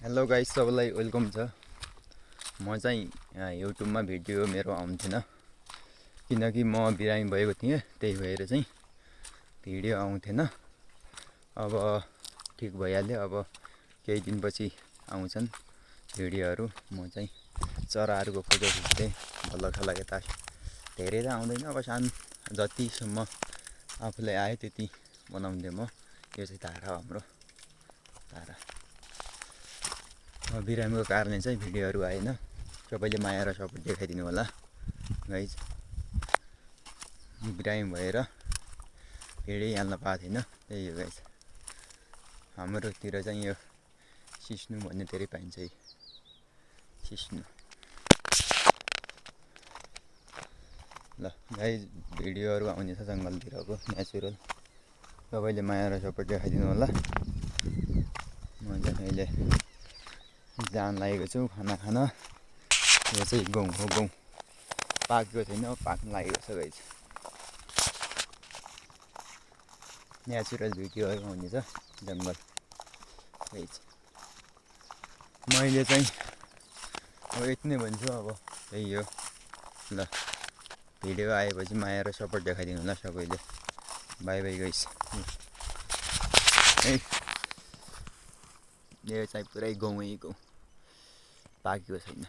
Hello guys, सबैलाई welcome छ। म चाहिँ युट्युबमा भिडियो मेरो आउँथेन किनकि म बिरामी भएको थिएँ, त्यही भएर चाहिँ भिडियो आउँथेन। अब ठिक भइहाल्यो। अब केही दिनपछि आउँछन् भिडियोहरू। म चाहिँ चराहरूको फोटो खिच्दै भल्लखला यता धेरै त आउँदैन। अब जतिसम्म आफूलाई आयो त्यति बनाउँदै म। यो चाहिँ तारा हो, हाम्रो तारा। बिरामीको कारणले चाहिँ भिडियोहरू आएन। सबैले माया र सपोर्ट देखाइदिनु होला गाइज। बिरामी भएर भिडियो हाल्न पाएको थिएन, त्यही हो गाइज। हाम्रोतिर चाहिँ यो सिस्नु भन्ने धेरै पाइन्छ है, सिस्नु। ल गाइज, भिडियोहरू आउनेछ जङ्गलतिरको नेचुरल। सबैले माया र सपोर्ट देखाइदिनु होला। म चाहिँ अहिले जान लागेको छु खाना खान। यो चाहिँ गहुँ हो, गहुँ पाकेको छैन, पाक्न लागेको छ गाइज। नेचुरल भिडियोहरू आउनेछ जङ्गल गाइज। मैले चाहिँ अब यति नै भन्छु। अब त्यही हो। ल भिडियो आएपछि माया र सपोर्ट देखाइदिनु होला सबैले। By by guys. यो चाहिँ पुरै गहुँ पाकेको छैन।